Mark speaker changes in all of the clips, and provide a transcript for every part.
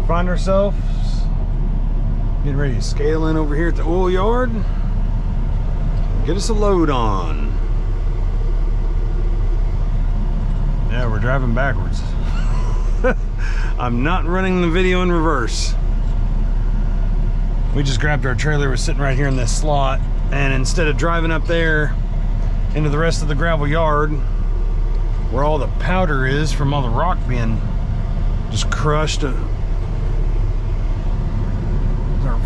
Speaker 1: Find ourselves getting ready to scale in over here at the oil yard. Get us a load on. Yeah, we're driving backwards. I'm not running the video in reverse. We just grabbed our trailer, was sitting right here in this slot, and instead of driving up there into the rest of the gravel yard where all the powder is from all the rock being just crushed, our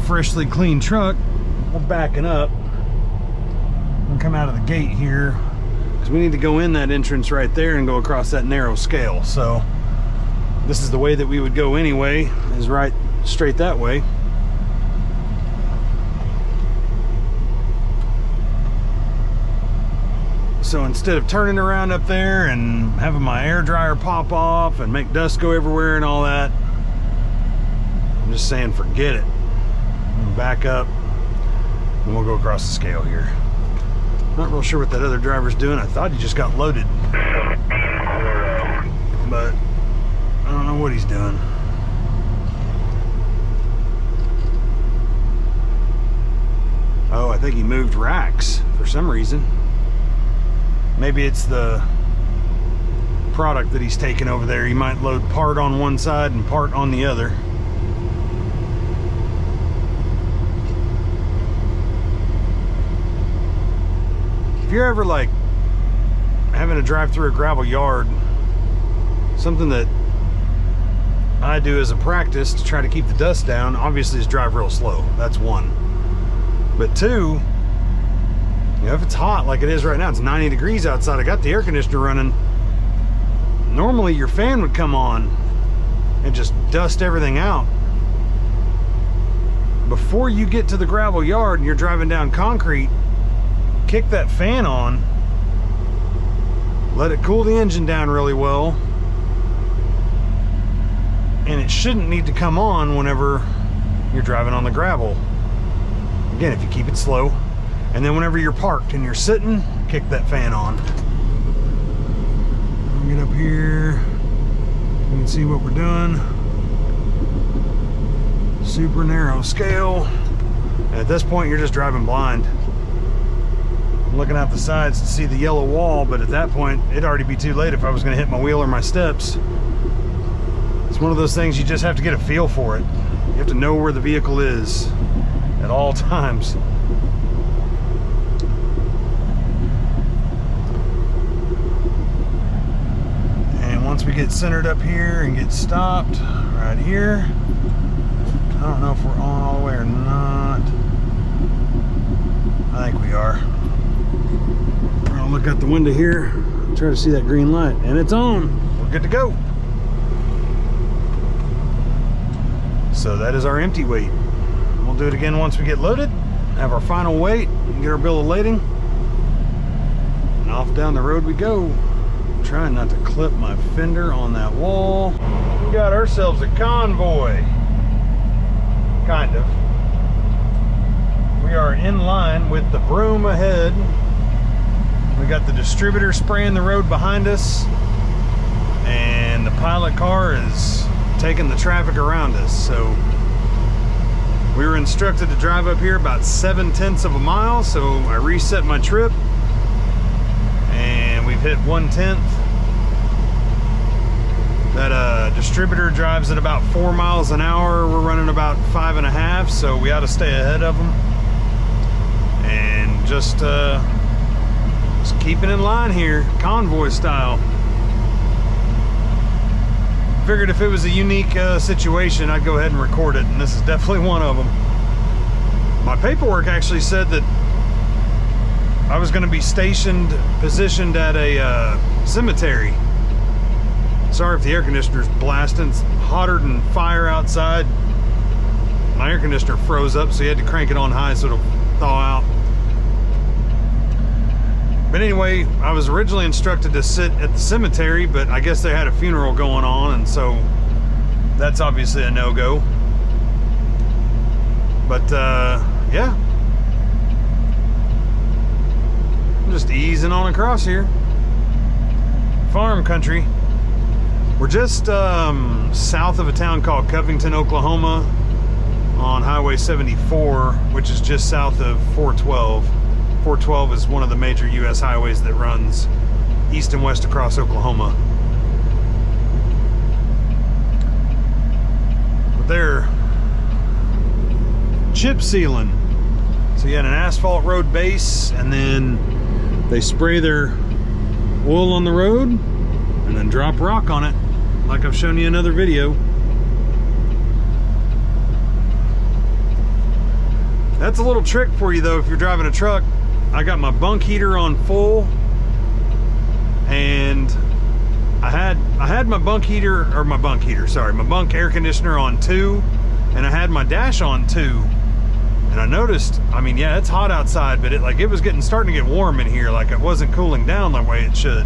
Speaker 1: freshly clean truck, we're backing up and come out of the gate here because we need to go in that entrance right there and go across that narrow scale. So this is the way that we would go anyway, is right straight that way. So instead of turning around up there and having my air dryer pop off and make dust go everywhere and all that, I'm just saying forget it. We'll back up and we'll go across the scale here. Not real sure what that other driver's doing. I thought he just got loaded, but I don't know what he's doing. Oh, I think he moved racks for some reason. Maybe it's the product that he's taking over there. He might load part on one side and part on the other. If you're ever like having to drive through a gravel yard, something that I do as a practice to try to keep the dust down, obviously, is drive real slow. That's one. But two, you know, if it's hot like it is right now, it's 90 degrees outside, I got the air conditioner running, normally your fan would come on and just dust everything out. Before you get to the gravel yard and you're driving down concrete, kick that fan on, let it cool the engine down really well, and it shouldn't need to come on whenever you're driving on the gravel. Again, if you keep it slow. And then whenever you're parked and you're sitting, kick that fan on. We'll get up here. You can see what we're doing. Super narrow scale. And at this point, you're just driving blind. I'm looking out the sides to see the yellow wall, but at that point, it'd already be too late if I was going to hit my wheel or my steps. It's one of those things you just have to get a feel for it. You have to know where the vehicle is at all times. Once we get centered up here and get stopped right here, I don't know if we're on all the way or not. I think we are. We're gonna look out the window here, try to see that green light, and it's on. We're good to go. So that is our empty weight. We'll do it again once we get loaded, have our final weight, and get our bill of lading, and off down the road we go. Trying not to clip my fender on that wall. We got ourselves a convoy. Kind of. We are in line with the broom ahead. We got the distributor spraying the road behind us, and the pilot car is taking the traffic around us. So we were instructed to drive up here about 7/10 of a mile, so I reset my trip, and we've hit 1/10. That distributor drives at about 4 miles an hour. We're running about 5.5, so we ought to stay ahead of them. And just keeping in line here, convoy style. Figured if it was a unique situation, I'd go ahead and record it, and this is definitely one of them. My paperwork actually said that I was going to be positioned at a cemetery. Sorry if the air conditioner's blasting. It's hotter than fire outside. My air conditioner froze up, so you had to crank it on high so it'll thaw out. But anyway, I was originally instructed to sit at the cemetery, but I guess they had a funeral going on, and so that's obviously a no-go. But yeah, I'm just easing on across here. Farm country. We're just south of a town called Covington, Oklahoma, on Highway 74, which is just south of 412. 412 is one of the major U.S. highways that runs east and west across Oklahoma. But they're chip sealing. So you had an asphalt road base, and then they spray their oil on the road and then drop rock on it, like I've shown you in another video. That's a little trick for you though if you're driving a truck. I got my bunk heater on full, and I had my bunk air conditioner on 2, and I had my dash on 2. And I noticed, I mean, yeah, it's hot outside, but it was starting to get warm in here, like it wasn't cooling down the way it should.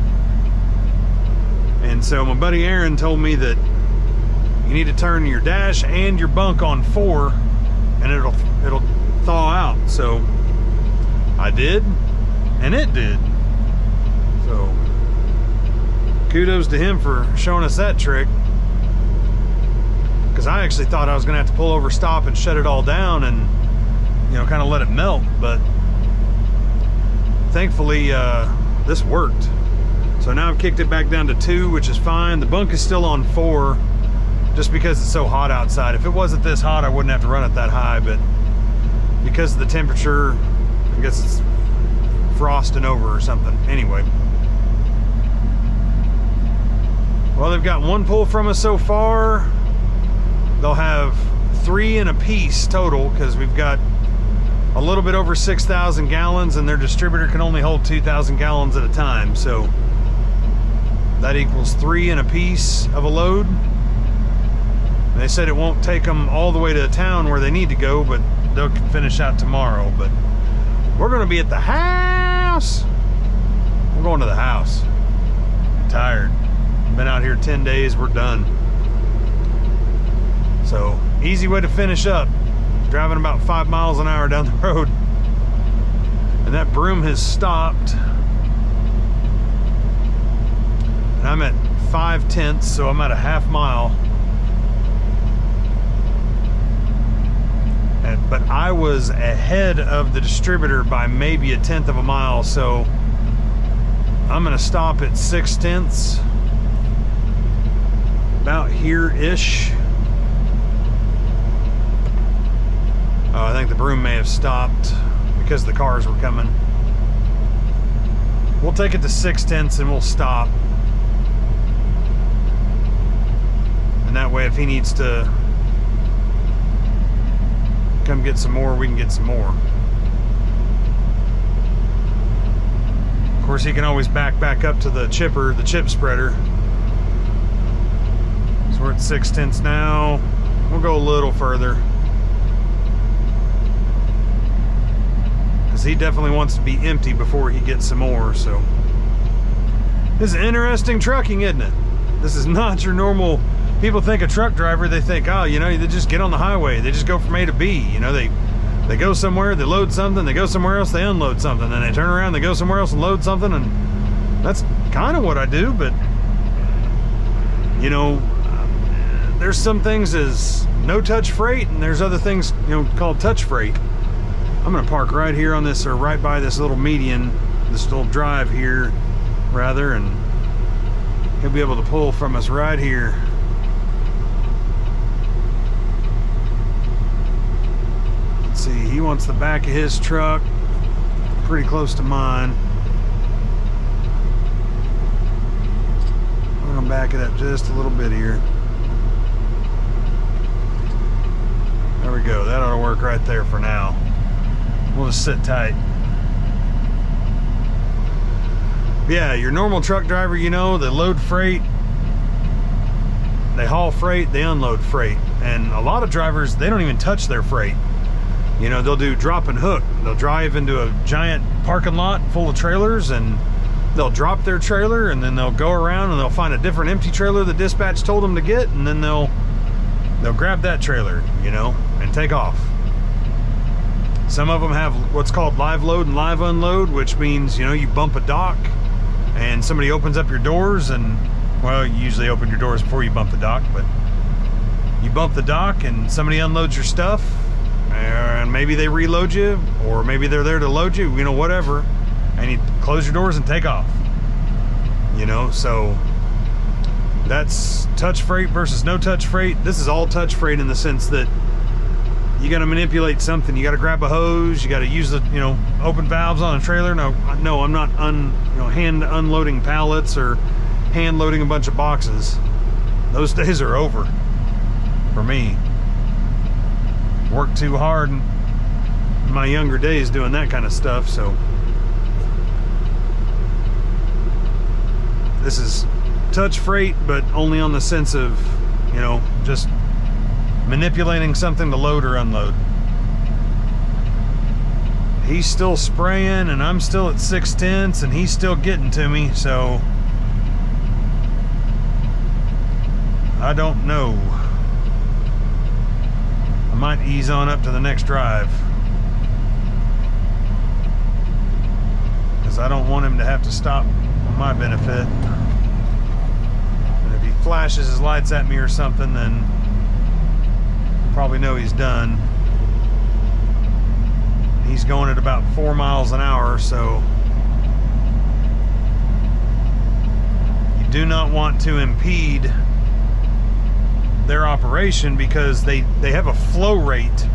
Speaker 1: And so my buddy Aaron told me that you need to turn your dash and your bunk on 4, and it'll thaw out. So I did, and it did. So kudos to him for showing us that trick, because I actually thought I was gonna have to pull over, stop, and shut it all down, and kind of let it melt. But thankfully this worked. So now I've kicked it back down to 2, which is fine. The bunk is still on 4 just because it's so hot outside. If it wasn't this hot, I wouldn't have to run it that high, but because of the temperature, I guess it's frosting over or something. Anyway, well, they've got 1 pull from us so far. They'll have 3 in a piece total, because we've got a little bit over 6,000 gallons, and their distributor can only hold 2,000 gallons at a time. So that equals 3 in a piece of a load. And they said it won't take them all the way to the town where they need to go, but they'll finish out tomorrow. But we're going to be at the house. We're going to the house. I'm tired. Been out here 10 days. We're done. So easy way to finish up. Driving about 5 miles an hour down the road, and that broom has stopped, and I'm at 5/10, so I'm at a half mile. But I was ahead of the distributor by maybe 1/10 of a mile, so I'm gonna stop at 6/10, about here-ish. I think the broom may have stopped because the cars were coming. We'll take it to 6/10 and we'll stop. And that way, if he needs to come get some more, we can get some more. Of course, he can always back up to the chipper, the chip spreader. So we're at 6/10 now. We'll go a little further, he definitely wants to be empty before he gets some more. So this is interesting trucking, isn't it? This is not your normal. People think a truck driver, they think, oh, they just get on the highway, they just go from A to B. They go somewhere, they load something, they go somewhere else, they unload something, then they turn around, they go somewhere else and load something. And that's kind of what I do. But there's some things as no touch freight, and there's other things called touch freight. I'm gonna park right here on this, or right by this little median, this little drive here, rather, and he'll be able to pull from us right here. Let's see, he wants the back of his truck, pretty close to mine. I'm gonna back it up just a little bit here. There we go, that ought to work right there for now. We'll just sit tight. Yeah, your normal truck driver, they load freight, they haul freight, they unload freight. And a lot of drivers, they don't even touch their freight. They'll do drop and hook. They'll drive into a giant parking lot full of trailers, and they'll drop their trailer, and then they'll go around and they'll find a different empty trailer the dispatch told them to get, and then they'll grab that trailer, and take off. Some of them have what's called live load and live unload, which means, you bump a dock and somebody opens up your doors and well, you usually open your doors before you bump the dock, but you bump the dock and somebody unloads your stuff, and maybe they reload you, or maybe they're there to load you, you know, whatever, and you close your doors and take off. You know, so that's touch freight versus no touch freight. This is all touch freight in the sense that you got to manipulate something. You got to grab a hose. You got to use the, you know, open valves on a trailer. No, I'm not hand unloading pallets or hand loading a bunch of boxes. Those days are over for me. Worked too hard in my younger days doing that kind of stuff. So this is touch freight, but only on the sense of, you know, just manipulating something to load or unload. He's still spraying and I'm still at 6/10 and he's still getting to me, so I don't know. I might ease on up to the next drive, because I don't want him to have to stop for my benefit. And if he flashes his lights at me or something, then probably know he's done. He's going at about 4 miles an hour, so you do not want to impede their operation, because they have a flow rate,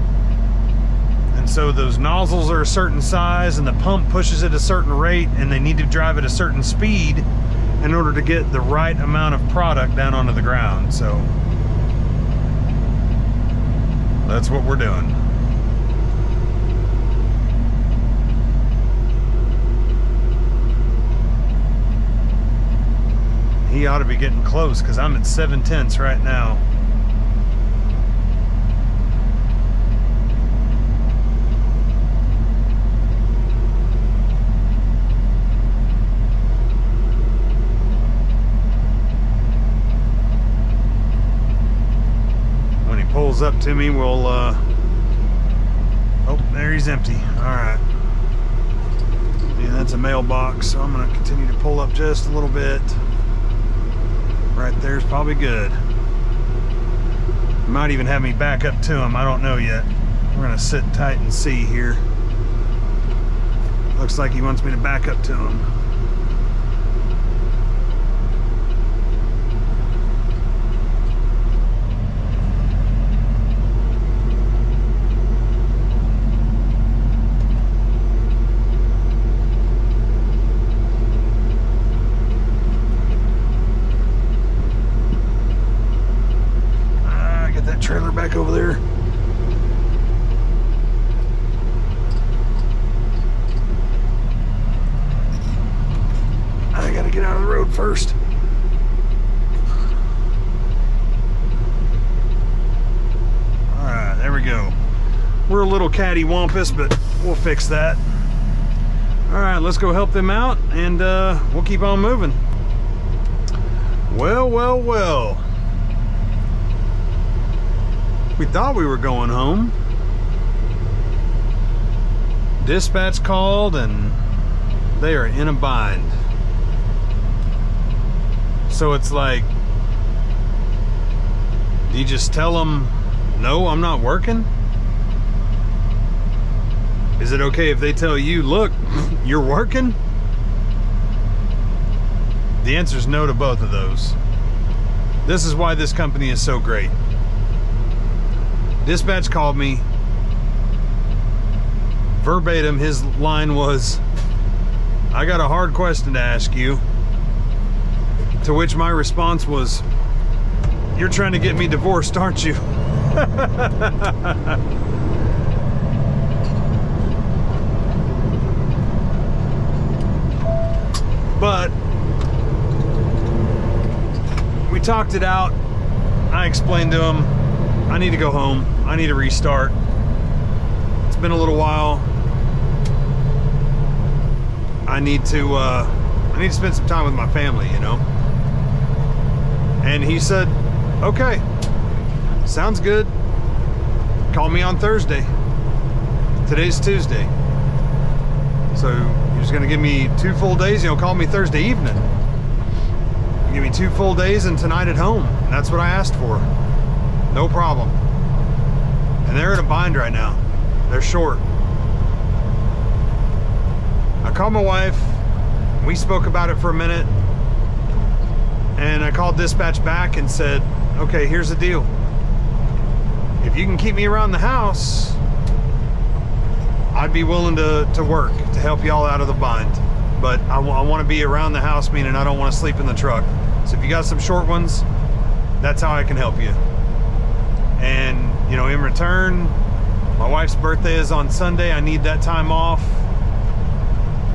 Speaker 1: and so those nozzles are a certain size and the pump pushes at a certain rate, and they need to drive at a certain speed in order to get the right amount of product down onto the ground. So that's what we're doing. He ought to be getting close, because I'm at 7/10 right now. When he pulls up to me, we'll oh, there he's empty. All right. Yeah, that's a mailbox, so I'm going to continue to pull up just a little bit. Right there's probably good. Might even have me back up to him. I don't know yet. We're going to sit tight and see here. Looks like he wants me to back up to him. Trailer back over there. I gotta get out of the road first. Alright, there we go. We're a little cattywampus, but we'll fix that. Alright, let's go help them out, and we'll keep on moving. Well, well, well. We thought we were going home. Dispatch called and they are in a bind. So it's like, do you just tell them, no, I'm not working? Is it okay if they tell you, look, you're working? The answer is no to both of those. This is why this company is so great. Dispatch called me. Verbatim, his line was, I got a hard question to ask you. To which my response was, you're trying to get me divorced, aren't you? But we talked it out. I explained to him, I need to go home. I need to restart. It's been a little while. I need to spend some time with my family, you know. And he said, okay, sounds good. Call me on Thursday. Today's Tuesday. So you're just gonna give me 2 full days, you'll call me Thursday evening. Give me 2 full days and tonight at home. And that's what I asked for. No problem. And they're in a bind right now. They're short. I called my wife. We spoke about it for a minute. And I called dispatch back and said, okay, here's the deal. If you can keep me around the house, I'd be willing to work to help y'all out of the bind. But I want to be around the house, meaning I don't want to sleep in the truck. So if you got some short ones, that's how I can help you. And, you know, in return, my wife's birthday is on Sunday. I need that time off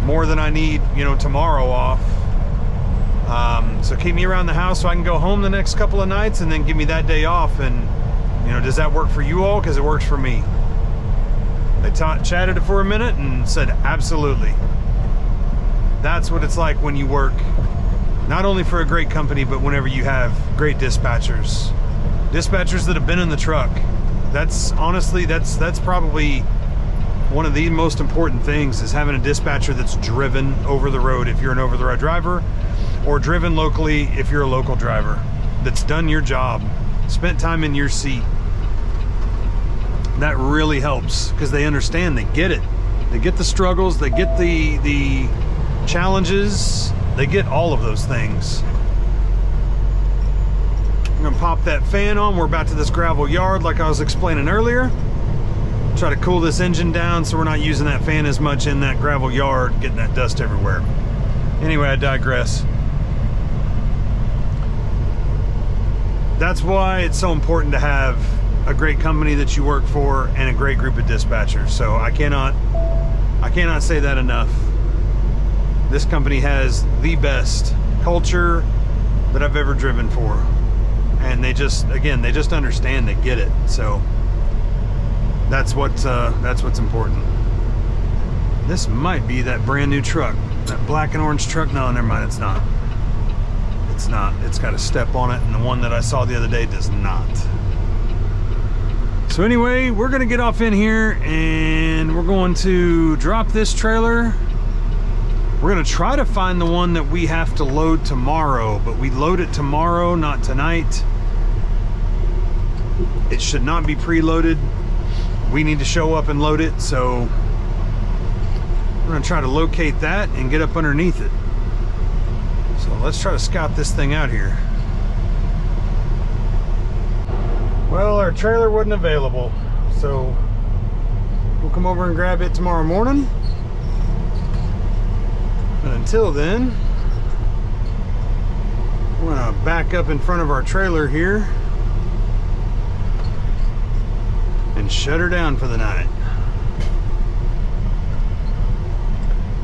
Speaker 1: more than I need, you know, tomorrow off. So keep me around the house so I can go home the next couple of nights and then give me that day off. And, you know, does that work for you all? Because it works for me. They chatted for a minute and said, absolutely. That's what it's like when you work, not only for a great company, but whenever you have great dispatchers. Dispatchers that have been in the truck. That's honestly, that's probably one of the most important things, is having a dispatcher that's driven over the road if you're an over-the-road driver, or driven locally if you're a local driver, that's done your job, spent time in your seat. That really helps because they understand, they get it. They get the struggles, they get the challenges, they get all of those things. I'm gonna pop that fan on. We're about to this gravel yard like I was explaining earlier. Try to cool this engine down so we're not using that fan as much in that gravel yard, getting that dust everywhere. Anyway, I digress. That's why it's so important to have a great company that you work for and a great group of dispatchers. So I cannot say that enough. This company has the best culture that I've ever driven for. And they just, again, they just understand, they get it. So that's what's important. This might be that brand new truck, that black and orange truck. No, never mind, it's not. It's not. It's got a step on it, and the one that I saw the other day does not. So anyway, we're gonna get off in here and we're going to drop this trailer. We're gonna try to find the one that we have to load tomorrow, but we load it tomorrow, not tonight. It should not be preloaded. We need to show up and load it, so we're gonna try to locate that and get up underneath it. So let's try to scout this thing out here. Well, our trailer wasn't available, so we'll come over and grab it tomorrow morning. But until then, we're gonna back up in front of our trailer here and shut her down for the night.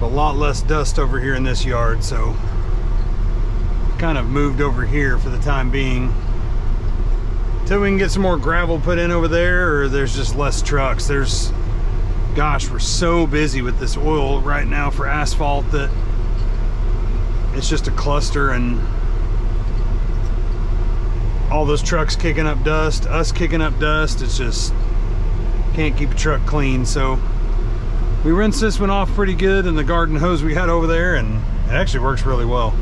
Speaker 1: A lot less dust over here in this yard, so kind of moved over here for the time being until we can get some more gravel put in over there, or there's just less trucks. Gosh, we're so busy with this oil right now for asphalt that it's just a cluster, and all those trucks kicking up dust, us kicking up dust. It's just, can't keep a truck clean. So we rinsed this one off pretty good in the garden hose we had over there, and it actually works really well.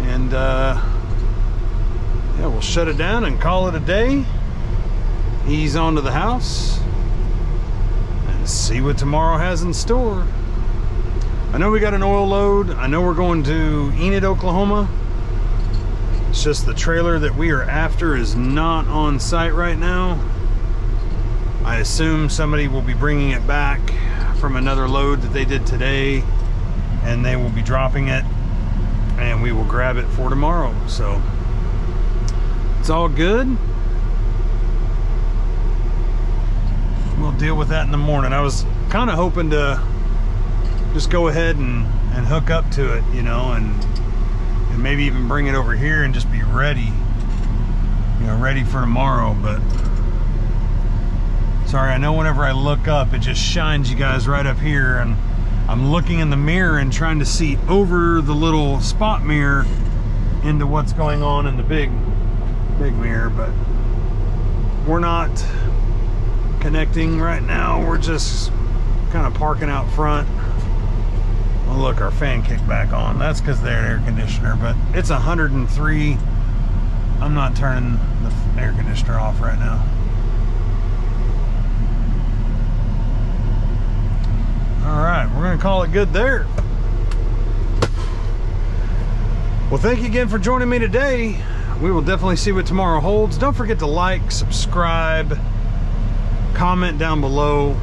Speaker 1: And yeah, we'll shut it down and call it a day. Ease onto the house and see what tomorrow has in store. I know we got an oil load. I know we're going to Enid, Oklahoma. It's just the trailer that we are after is not on site right now. I assume somebody will be bringing it back from another load that they did today, and they will be dropping it, and we will grab it for tomorrow. So it's all good. We'll deal with that in the morning. I was kind of hoping to just go ahead and hook up to it, you know, and maybe even bring it over here and just be ready, you know, ready for tomorrow. But sorry, I know whenever I look up, it just shines you guys right up here, and I'm looking in the mirror and trying to see over the little spot mirror into what's going on in the big mirror, but we're not connecting right now. We're just kind of parking out front Oh, look, our fan kicked back on. That's because they're air conditioner, but it's 103. I'm not turning the air conditioner off right now. All right, we're gonna call it good there. Well, thank you again for joining me today. We will definitely see what tomorrow holds. Don't forget to like, subscribe, comment down below.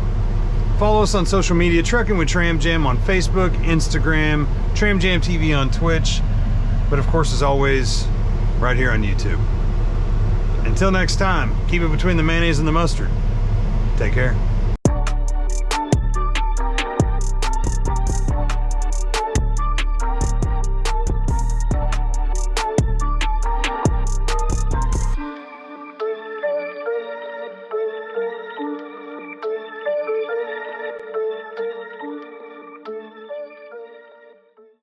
Speaker 1: Follow us on social media, Trucking with Tram Jam on Facebook, Instagram, Tram Jam TV on Twitch, but of course, as always, right here on YouTube. Until next time, keep it between the mayonnaise and the mustard. Take care.